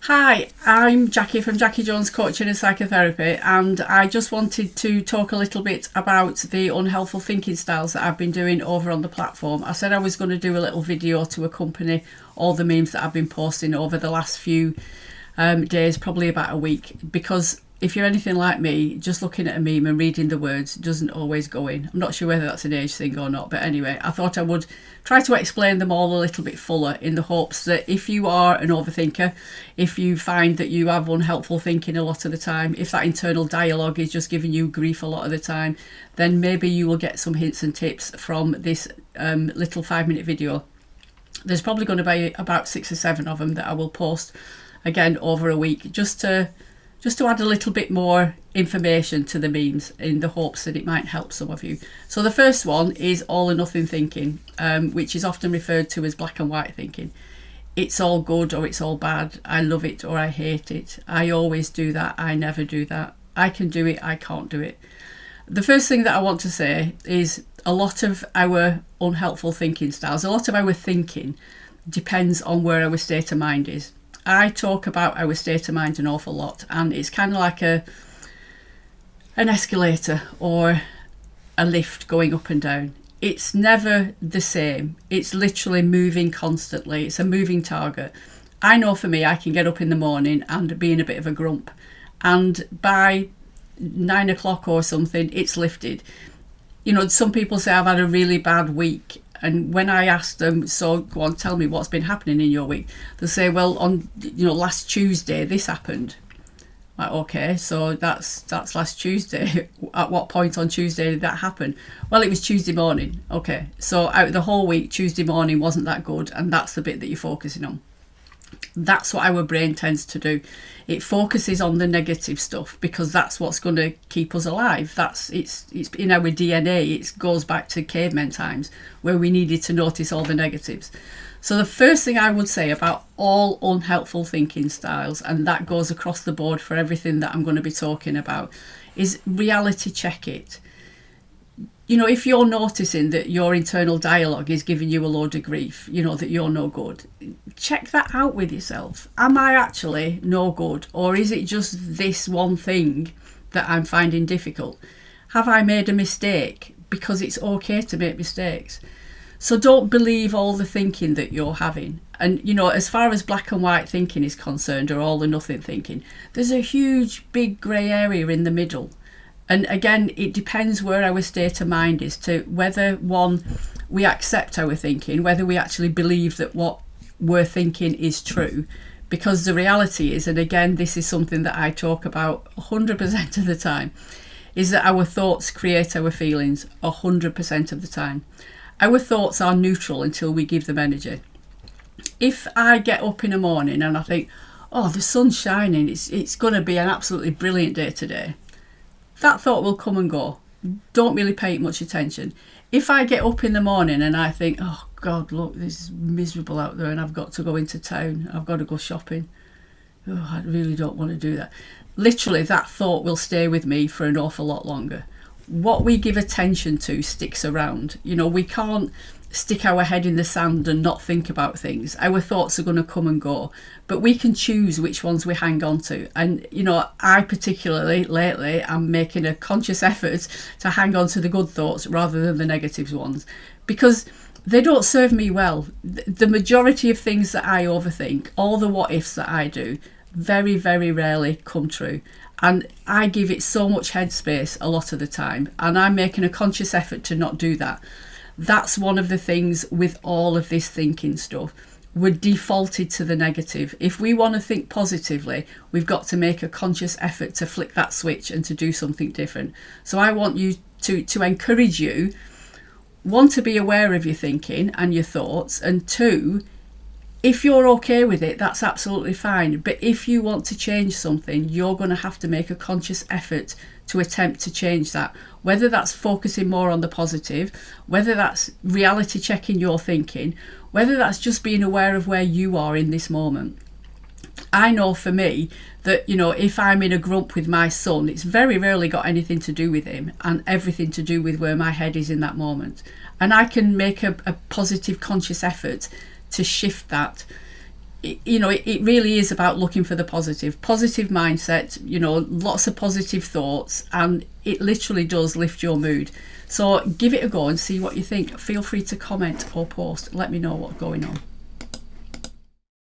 Hi, I'm Jackie from Jackie Jones Coaching and Psychotherapy, and I just wanted to talk a little bit about the unhelpful thinking styles that I've been doing over on the platform. I said I was going to do a little video to accompany all the memes that I've been posting over the last few days, probably about a week, because if you're anything like me, just looking at a meme and reading the words doesn't always go in. I'm not sure whether that's an age thing or not, but anyway, I thought I would try to explain them all a little bit fuller in the hopes that if you are an overthinker, if you find that you have unhelpful thinking a lot of the time, if that internal dialogue is just giving you grief a lot of the time, then maybe you will get some hints and tips from this little 5-minute video. There's probably going to be about 6 or 7 of them that I will post again over a week, just to add a little bit more information to the memes in the hopes that it might help some of you. So the first one is all or nothing thinking, which is often referred to as black and white thinking. It's all good or it's all bad. I love it or I hate it. I always do that. I never do that. I can do it. I can't do it. The first thing that I want to say is a lot of our unhelpful thinking styles, a lot of our thinking depends on where our state of mind is. I talk about our state of mind an awful lot, and it's kind of like an escalator or a lift going up and down. It's never the same. It's literally moving constantly. It's a moving target. I know for me, I can get up in the morning and be in a bit of a grump, and by 9 o'clock or something, it's lifted. You know, some people say I've had a really bad week. And when I ask them, so go on, tell me what's been happening in your week, they'll say, well, on last Tuesday this happened. Like, okay, so that's last Tuesday. At what point on Tuesday did that happen? Well, it was Tuesday morning. Okay, so out of the whole week, Tuesday morning wasn't that good, and that's the bit that you're focusing on. That's what our brain tends to do. It focuses on the negative stuff because that's what's going to keep us alive. It's in our DNA. It goes back to caveman times where we needed to notice all the negatives. So the first thing I would say about all unhelpful thinking styles, and that goes across the board for everything that I'm going to be talking about, is reality check it. You know, if you're noticing that your internal dialogue is giving you a load of grief, that you're no good, check that out with yourself. Am I actually no good? Or is it just this one thing that I'm finding difficult? Have I made a mistake? Because it's okay to make mistakes. So don't believe all the thinking that you're having. And, as far as black and white thinking is concerned, or all or nothing thinking, there's a huge, big grey area in the middle. And again, it depends where our state of mind is to whether, one, we accept our thinking, whether we actually believe that what we're thinking is true. Because the reality is, and again, this is something that I talk about 100% of the time, is that our thoughts create our feelings 100% of the time. Our thoughts are neutral until we give them energy. If I get up in the morning and I think, oh, the sun's shining, it's going to be an absolutely brilliant day today, that thought will come and go. Don't really pay it much attention. If I get up in the morning and I think, oh God, look, this is miserable out there and I've got to go into town, I've got to go shopping, oh, I really don't want to do that. Literally, that thought will stay with me for an awful lot longer. What we give attention to sticks around. We can't stick our head in the sand and not think about things. Our thoughts are going to come and go, but we can choose which ones we hang on to. And I particularly lately am making a conscious effort to hang on to the good thoughts rather than the negative ones, because they don't serve me well. The majority of things that I overthink, all the what ifs that I do, very, very rarely come true. And I give it so much headspace a lot of the time, and I'm making a conscious effort to not do that. That's one of the things with all of this thinking stuff. We're defaulted to the negative. If we want to think positively, we've got to make a conscious effort to flick that switch and to do something different. So I want you to encourage you, one, to be aware of your thinking and your thoughts, and two, if you're okay with it, that's absolutely fine. But if you want to change something, you're going to have to make a conscious effort to attempt to change that. Whether that's focusing more on the positive, whether that's reality checking your thinking, whether that's just being aware of where you are in this moment. I know for me that, if I'm in a grump with my son, it's very rarely got anything to do with him and everything to do with where my head is in that moment. And I can make a positive conscious effort to shift that. it really is about looking for the positive mindset, lots of positive thoughts, and it literally does lift your mood. So give it a go and see what you think. Feel free to comment or post. Let me know what's going on.